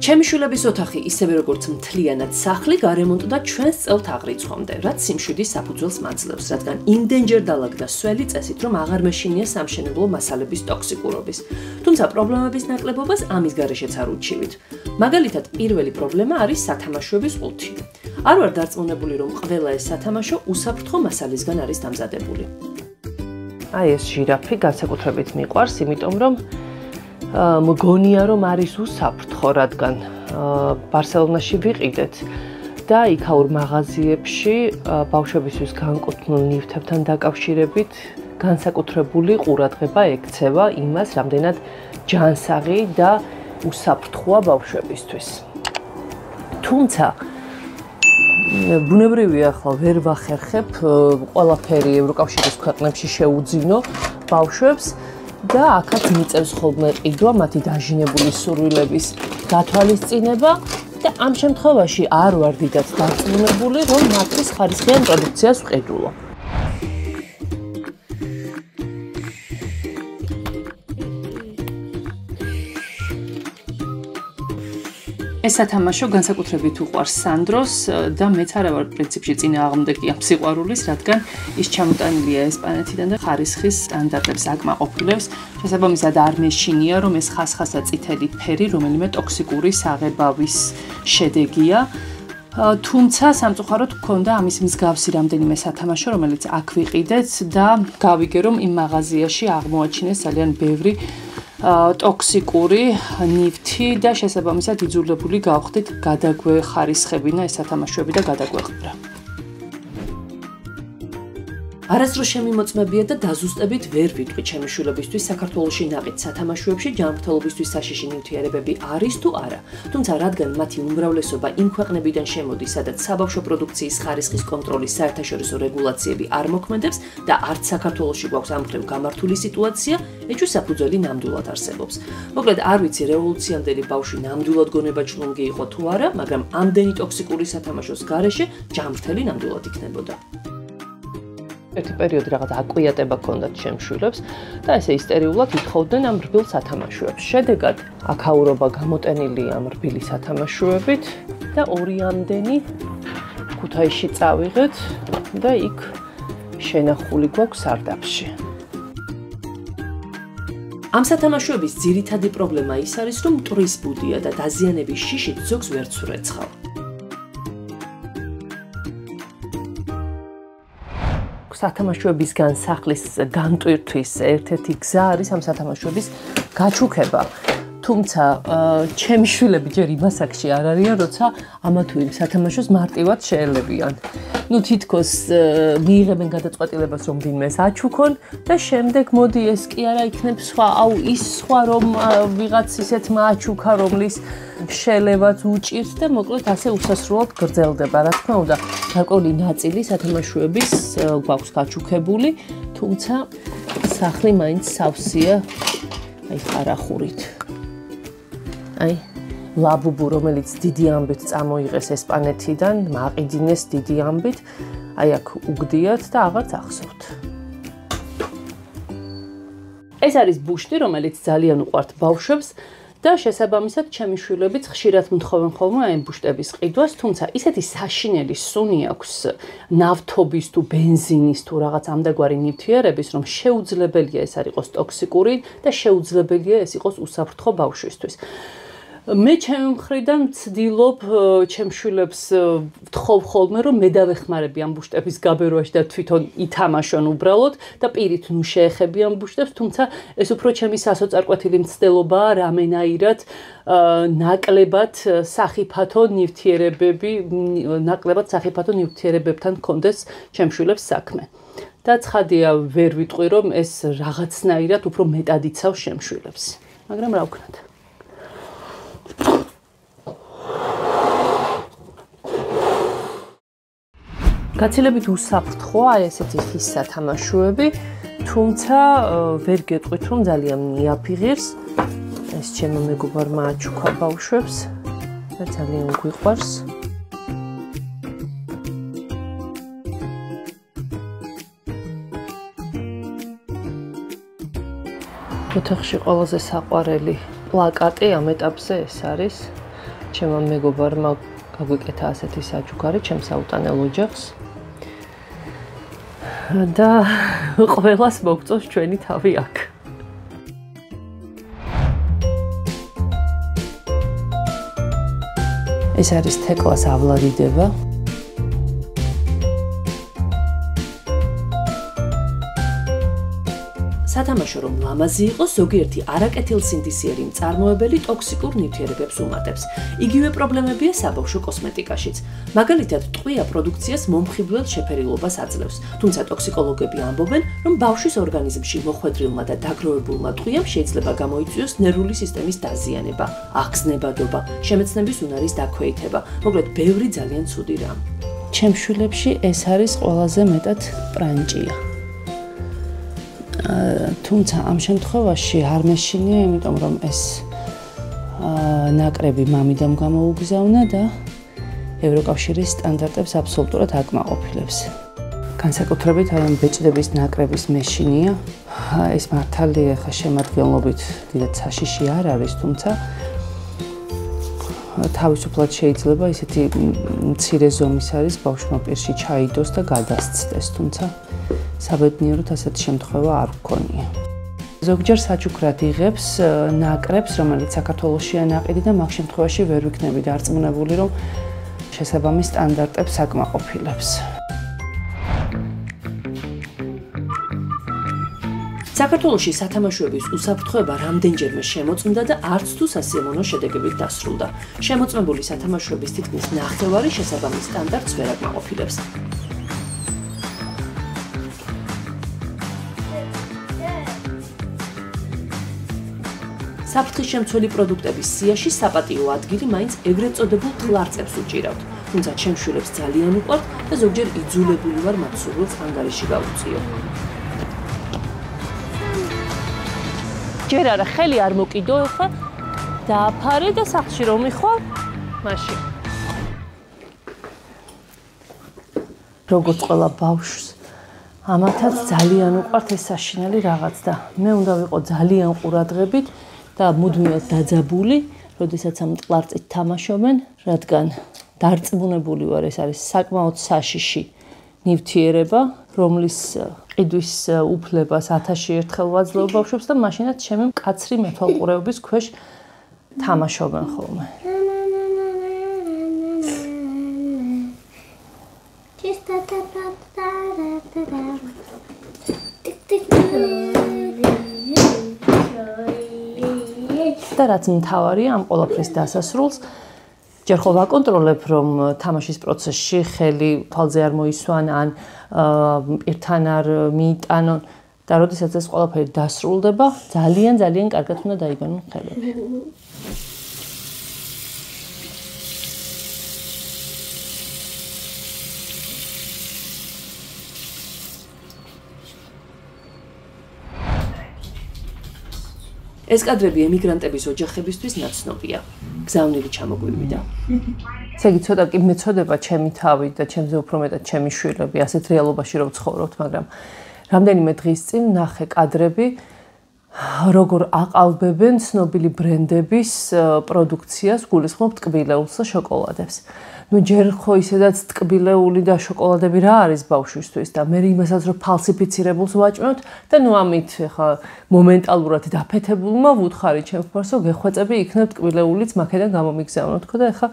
ჩემი შვილების ოთახი ისევე როგორც მთლიანად სახლი გარემონტდა ჩვენს წელთ აღრიცხვამდე, რაც სიმშვიდის საფუძველს მაძლევს, რადგან იმდენჯერ დალაგდა სველი წესით, რომ აღარ მეშინია სამშენებლო მასალების ტოქსიკურობის. თუმცა პრობლემების ნაკლებობას ამის გარეშეც არ უჩივით. მაგალითად, პირველი პრობლემა არის სათამაშოების ყუთი. არ ვარ დარწმუნებული, რომ ყველა ეს სათამაშო უსაფრთხო მასალისგან არის დამზადებული. აი ეს ჟირაფი განსაკუთრებით მიყვარს, იმიტომ რომ მგონია რომ არის უსაფრთხო, რადგან ბარსელონაში ვიყიდეთ და იქაურ მაღაზიებში ბავშვებისთვის განკუთვნილ ნივთებთან დაკავშირებით განსაკუთრებული ყურადღება ექცევა იმას, რამდენად ჯანსაღი და უსაფრთხოა ბავშვებისთვის. თუმცა ბუნებრივია, ახლა ვერ ვახერხებ ყველაფერი ევროკავშირის ქვეყნებში შეუძინო ბავშვებს და აქაც მიწევს ხოლმე ყიდვა მათი დაჟინებული სურვილების გათვალისწინება და ამ შემთხვევაში არ ვარ დიდად დარწმუნებული, რომ მათთვის ხარისხიან პროდუქციას ვყიდულო. ეს სათამაშო განსაკუთრებით უყვარს სანდროს და მეც არა ვარ პრინციპში წინააღმდეგი ამ სიყვარულის, რადგან ის ჩამოტანილია ესპანეთიდან და ხარისხის სტანდარტებს აკმაყოფილებს. შესაბამისად არ მეშინია, რომ ეს ხასხასა წითელი ფერი რომელიმე ტოქსიკური საღებავის შედეგია. თუმცა სამწუხაროდ გქონდა ამის მსგავსი რამდენიმე სათამაშო, რომელიც აქ ვიყიდეთ და გავიგე, რომ იმ მაღაზიაში აღმოაჩინეს ძალიან ბევრი ტოქსიკური ნივთი და შესაბამისად იძულებული გავხდით გადაგვეხარისხებინა ეს სათამაშოები და გადაგვეყბრა. არასდროს შემიმოწმებია და დაზუსტებით ვერ ვიტყვი ჩემი შვილებისთვის საქართველოში ნაყიდ სათამაშოებში ჯანმრთელობისთვის საშიში ნივთიერებები არის თუ არა. თუმცა რადგან მათი უმრავლესობა იმ ქვეყნებიდან შემოდის, სადაც საბავშვო პროდუქციის ხარისხის კონტროლის საერთაშორისო რეგულაციები არ მოქმედებს და არც საქართველოში გვაქვს ამ მხრივ გამართული სიტუაცია, ეჭვის საფუძველი ნამდვილად არსებობს. მოკლედ არ ვიცი რევოლუციამდელი ბავშვი ნამდვილად გონება ჭლუნგი იყო თუ არა, მაგრამ ამდენი ტოქსიკური სათამაშოს გარეშე ჯანმრთელი ნამდვილად იქნებოდა. ერთი პერიოდი რაღაც აკვიატება ჰქონდათ შემშვილებს და ესე ისტერიულად ითხოვდნენ ამ რბილ სათამაშოებს. შედეგად აქაურობა გამოტენილია ამ რბილი სათამაშოებით და ორიამდენი ქუთაისში წავიღეთ და იქ შენახული გვაქვს სარდაფში. ამ სათამაშოების ძირითადი პრობლემა ის არის, რომ მტვრის ბუდია და დაზიანების შიშით ზოგს ვერც ვრეცხავ. სათამაშოებისგან სახლის განტვირთვის ერთ-ერთი გზა არის ამ სათამაშოების გაჩუქება. თუმცა ჩემი შვილები ჯერ იმას აქში არ არიან, როცა ამა თუ იმ სათამაშოს მარტივად შეელებიან. თითქოს მიიღებენ გადაწყვეტილებას, რომ ვინმეს აჩუქონ და შემდეგ მოდი ეს კი არა იქნებ სხვა, ის სხვა რომ ვიღაც ისეთ მააჩუქა, რომლის შელევაც უჭირს და მოკლედ ასე უსასრულოდ გრძელდება. რა თქმა უნდა, გარკვეული ნაწილი სათამაშოების გვაქვს გაჩუქებული, თუმცა სახლი მაინც სავსეა აი ხარახურით. აი ლაბუბუ, რომელიც დიდი ამბით წამოიღეს ესპანეთიდან, მაყიდინეს დიდი ამბით, აი აქ უგდიათ და აღარც ახსოვთ. ეს არის ბუშტი, რომელიც ძალიან უყვართ ბავშვებს და შესაბამისად ჩემი შვილებიც ხშირად მთხოვენ ხოლმე აი ბუშტების ყიდვას, თუმცა ისეთი საშინელი სუნი აქვს ნავთობის თუ ბენზინის თუ რაღაც ამდაგვარი ნივთიერების, რომ შეუძლებელია ეს არ იყოს ტოქსიკური და შეუძლებელია ეს იყოს უსაფრთხო ბავშვისთვის. მე ჩემი მხრიდან ვცდილობ ჩემს შვილებს ვთხოვ ხოლმე, რომ მე დავეხმარები ამ ბუშტების გაბერვაში და თვითონ ითამაშონ უბრალოდ და პირით ნუ შეეხები ამ ბუშტებს, თუმცა ეს უფრო ჩემი სასოწარკვეთილი მცდელობაა რამენაირად ნაკლებად სახიფათო ნივთიერებებთან კონდეს ჩემს შვილებს საქმე. და ცხადია ვერ ვიტყვი, რომ ეს რაღაცნაირად უფრო მეტად იცავს ჩემს შვილებს, მაგრამ რა ვქნათ. გაცილებით უსაფრთხოა ესეთი ხის სათამაშოები, თუმცა ვერ გეტყვით, რომ ძალიან მიაფიღირს. ეს ჩემო მეგობარმა აჩუქა ბავშვებს და ძალიან გვიყვარს. ოთახში ყველაზე საყვარელი პლაკატი ამ ეტაპზე ეს არის. ჩემო მეგობარმა გაგვიკეთა ასეთი საჩუქარი ჩემს საუტანელ ოჯახს. და ყველას მოგწონს ჩვენი თავი აქ. ეს არის თეკლას ავლადიდება. სათამაშო რომ ლამაზი იყოს, ზოგიერთი არაკეთილსინთეზიერი მწარმოებელი ტოქსიკურ ნივთიერებებს უმატებს. იგივე პრობლემებია საბავშვო კოსმეტიკაშიც. მაგალითად, ტყვია პროდუქციას მომხიბვლელ შეფერილობას აძლევს. თუმცა ტოქსიკოლოგები ამბობენ, რომ ბავშვის ორგანიზმში მოხვედრილმა და დაგროვებულმა ტყვიამ შეიძლება გამოიწვიოს ნერვული სისტემის დაზიანება, აღგზნებადობა, შემეცნების უნარის დაქვეითება. მოკლედ, ბევრი ძალიან ცუდი რამ. ჩემ შვილებში ეს არის ყველაზე მეტად პრანჭია. თუმცა ამ შემთხვევაში არ მეშინია, იმიტომ რომ ეს ნაკრები მამიდამ გამოუგზავნა და ევროკავშირის სტანდარტებს აბსოლუტურად აკმაყოფილებს. განსაკუთრებით აი ამ ბეჭდების ნაკრების მეშინია. ეს მართალია ხა შემადგენლობით დიდად საშიში არ არის, თუმცა თავისუფლად შეიძლება ისეთი მცირე ზომის არის ბავშვმა პირში ჩაიდოს და გადასცდეს, თუმცა საბედნიეროდ ასეთი შემთხვევა არ გქონია. ზოგჯერ საჩუქრად იღებს ნაკრებს, რომელიც საქართველოშია ნაყიდი და მაგ შემთხვევაში ვერ ვიქნები დარწმუნებული, რომ შესაბამის სტანდარტებს აკმაყოფილებს. საქართველოში სათამაშოების უსაფრთხოება რამდენჯერმე შემოწმდა და არც თუ სასიამოვნო შედეგებით დასრულდა. შემოწმებული სათამაშოების თითქმის ნახევარი შესაბამის სტანდარტს ვერ აკმაყოფილებს. საფრთხის შემცველი პროდუქტების სიაში საპატიო ადგილი მაინც ეგრეთ წოდებულ თლარწებს უჭირავთ. თუმცა ჩემ შვილებს ძალიან უყვართ და ზოგჯერ იძულებული ვარ მათ სურვილს ანგარიში გავუწიო. ჯერ არა, ხელი არ მოკიდო, ხა დააფარე და სახლში რომ მიხვალ, მაშინ. როგორც ყველა ბავშვს, ამათაც ძალიან უყვართ ეს საშინელი რაღაც და მე უნდა ვიყო ძალიან ყურადღებით და მუდმივად დაძაბული, როდესაც ამ ტყლარწით თამაშობენ, რადგან დარწმუნებული ვარ, ეს არის საკმაოდ საშიში ნივთიერება, რომლის ყიდვის უფლებას 1000-ში ერთხელ ვაძლევ ბავშვებს და მაშინაც ჩემი მკაცრი მეთვალყურეობის ქვეშ თამაშობენ ხოლმე. და რაც მთავარია ამ ყველაფრის დასასრულს, ჯერ ხო ვაკონტროლებ, რომ თამაშის პროცესში ხელი თვალზე არ მოისვან ან პირთან არ მიიტანონ და როდესაც ეს ყველაფერი დასრულდება, ძალიან კარგად უნდა დაიგონონ ხელები. ეს კადრები ემიგრანტების ოჯახებისთვის ნაცნობია. გზავნილი ჩამოგვივიდა. ესე იგი, ცოტა კი მეწოდება ჩემი თავი და ჩემზე უფრო მეტად ჩემი შვილები ასეთ რეალობაში რომ ვცხოვრობთ, მაგრამ რამდენიმე დღის წინ ნახე კადრები, როგორ აყალბებენ ცნობილი ბრენდების პროდუქციას, გულისხმობ ტკბილეულს და შოკოლადებს. ნუ ჯერ ხო ისედაც ტკბილეული და შოკოლადები რა არის ბავშვისთვის და მე იმასაც რომ ფალსიფიცირებულს ვაჭმევთ და ნუ ამით ხა მომენტალურად დაფეთებულმა ვუთხარი ჩემს ფარსო გეხვეწები იქნებ ტკბილეულიც მაქედან გამომიგზავნო თქო და ხა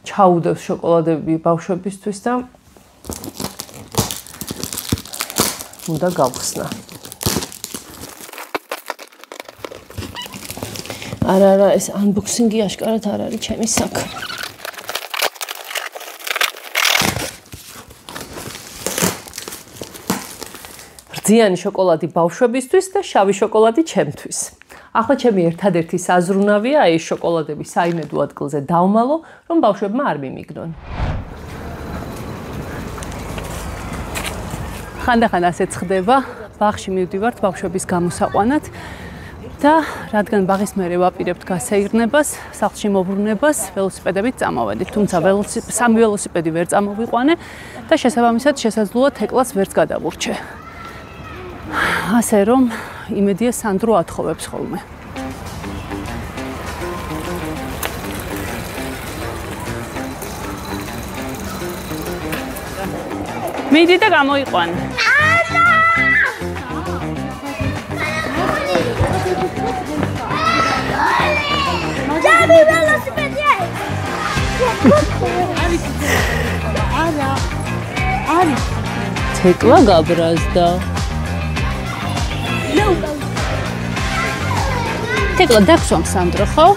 ჩაუდევს შოკოლადები ბავშვებისთვის და უნდა გავხსნა. არა, ეს unboxing-ი აშკარად არ არის ჩემი საქმე. რძიანი შოკოლადი ბავშვებისთვის და შავი შოკოლადი ჩემთვის. ახლა ჩემი ერთადერთი საზრუნავია ეს შოკოლადები საიმედო ადგილზე დავმალო, რომ ბავშვებმა არ მიმიგნონ. ხანდახან ასეც ხდება, ბაღში მივდივართ ბავშვების გამოსაყვანად და რადგან ბაღის მერე ვაპირებთ გასეირნებას, სახლში მოbrunებას, ველოსიპედებით წამოვედით, თუმცა სამი ველოსიპედი ვერ წამოვიყვანე და შესაბამისად შესაძლოა თეკლას ვერც გადავურჩე. ასე რომ იმედია სანდრო ათხოვებს ხოლმე. მიდი და გამოიყვანე. ჯამი ველოსიპედია. არის. თეკლა გაბრაზდა. თეკლა დაქსვამ სანდრო, ხო?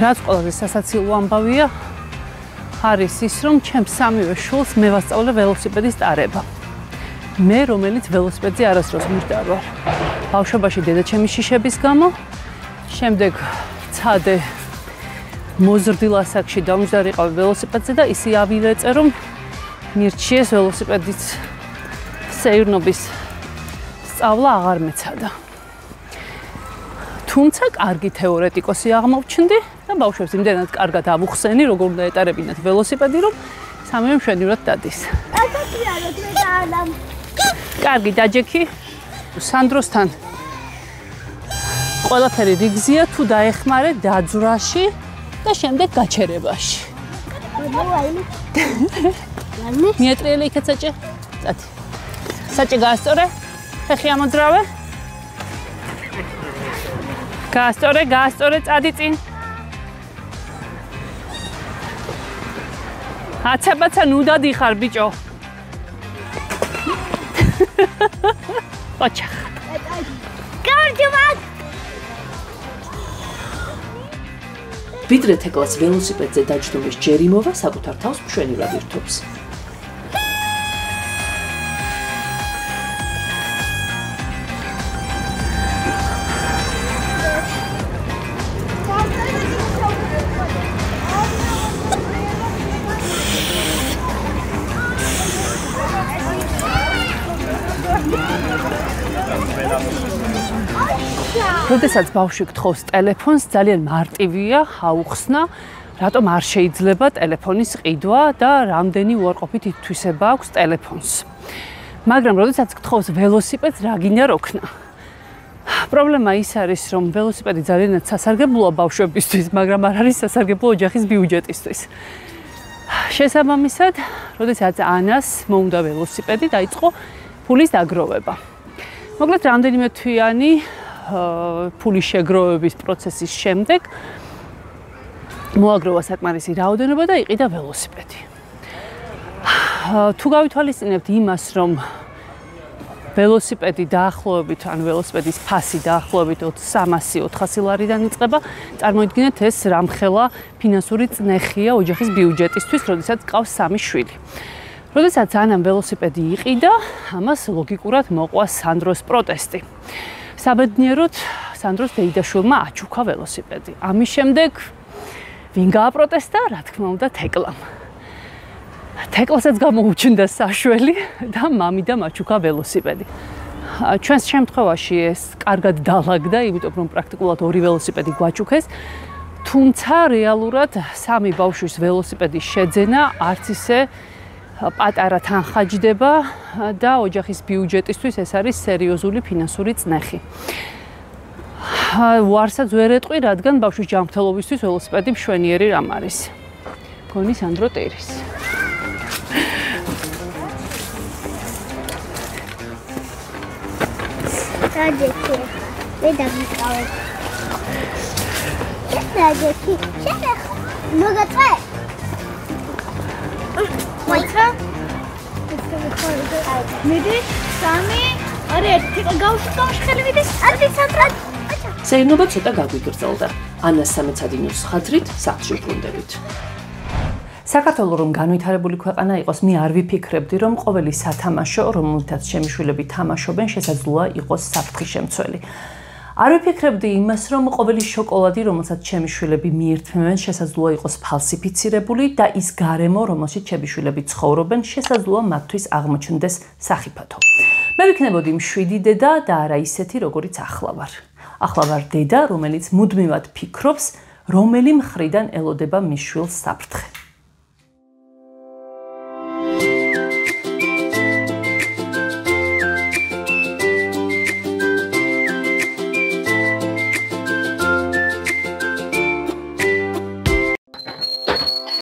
რაც ყველაზე სასაცილო ამბავია, არის ის, რომ ჩემს სამივე შულს მე ვასწავლე ველოსიპედის ტარება. მე, რომელიც ველოსიპედზე არასდროს მივდარ ვარ. ბავშვობაში დედაჩემის შიშების გამო, შემდეგ ცადე მოზრდილ ასაკში დამჯდარიყავი ველოსიპედზე და ისე ავილეწე, რომ მირჩიეს ველოსიპედით სეირნობის სწავლა აღარ მეცადა. თუმცა კარგი თეორეტიკოსი აღმოჩნდი და ბავშვებს იმდენად კარგად ავუხსენი, როგორ უნდა ეტარებინათ ველოსიპედი, რომ სამივე მშვენივრად დადის. კარგი დაჯექი. სანდროსთან ყველაფერი რიგზია, თუ დაეხმარე დაძვრაში და შემდეგ გაჩერებაში. მიეტრიელი იქეთ საჭე? წათი. საჭე გაასწორე? ფეხი ამოძრავე? გაასწორე, წადი წინ. აცაბაცა ნუდად იხარ, ბიჭო. ოჩახ. გამარჯობა. ვიდრე თეკლას ველოსიპედზე დაჯდომის ჯერი მოვა, საკუთარ თავს მშვენივრად ირთობს. როდესაც ბავშვი გთხოვს ტელეფონს, ძალიან მარტივია აუხსნა, რატომ არ შეიძლება ტელეფონის ყიდვა და რამდენი უარყოფით ითვისება აქვს ტელეფონს. მაგრამ როდესაც გთხოვს ველოსიპედს, რა გინდა როქნა? პრობლემა ის არის, რომ ველოსიპედი ძალიანაც სასარგებლოა ბავშვებისთვის, მაგრამ არ არის სასარგებლო ოჯახის ბიუჯეტისთვის. შესაბამისად, როდესაც ანას მოუნდა ველოსიპედი, დაიწყო ფულის დაგროვება. მოკლედ, რამდენიმე თვიანი ფულის შეგროვების პროცესის შემდეგ მოაგროვა საკმარისი რაოდენობა და იყიდა ველოსიპედი. თუ გავითვალისწინებთ იმას, რომ ველოსიპედი დაახლოებით, ან ველოსიპედის ფასი დაახლოებით 300-400 ლარიდან იწყება, წარმოიდგინეთ ეს რამხელა ფინანსური წნეხია ოჯახის ბიუჯეტისთვის, როდესაც გყავს 3 შვილი. როდესაც ანამ ველოსიპედი იყიდა, ამას ლოგიკურად მოყვა სანდროს პროტესტი. საბედნიეროდ სანდროს დეიდაშვილმა აჩუქა ველოსიპედი. ამის შემდეგ ვინ გააპროტესტა? რა თქმა უნდა, თეკლამ. თეკლასაც გამოუჩნდა საშველი და მამიდამ აჩუქა ველოსიპედი. ჩვენს შემთხვევაში ეს კარგად დაალაგდა, იმიტომ რომ პრაქტიკულად 2 ველოსიპედი გვაჩუქეს. თუმცა რეალურად 3 ბავშვის ველოსიპედის შეძენა არც ისე პატარა თანხაჯდება და ოჯახის ბიუჯეტისთვის ეს არის სერიოზული ფინანსური წნეხი. ვარსაც ვერ ეტყვი, რადგან ბავშვის ჯანმრთელობისთვის ველოსიპედი მშვენიერი რამ არის. გონი სანდრო ტირის. დაჯექი. მე დამიკავე. დაჯექი. შეხ. მოგაწე. მოიცა? მიდი, 3, არა, ერთი გავშხელი მიდის, არის სანდრა. სეირნობა ცოტა გაგვიგრძელდა. ანას სამეცადინოს ხაზრით სახლში ვბრუნდებით. საქართველოს რომ განვითარებული ქვეყანა იყოს, მე არ ვიფიქრებდი, რომ ყოველი სათამაშო, რომელთაც ჩემი შვილები თამაშობენ, შესაძლოა იყოს საფრთხის შემცველი. არ ვიფიქრებდი იმას, რომ ყოველი შოკოლადი, რომელსაც ჩემი შვილები მიირთმევენ, შესაძლოა იყოს ფალსიფიცირებული და ის გარემო, რომელშიც ჩემი შვილები ცხოვრობენ, შესაძლოა მათთვის აღმოჩნდეს სახიფათო. მე ვიქნებოდი მშვიდი დედა და არა ისეთი, როგორიც ახლა ვარ. ახლა ვარ დედა, რომელიც მუდმივად ფიქრობს, რომელი მხრიდან ელოდება მის შვილს საფრთხე.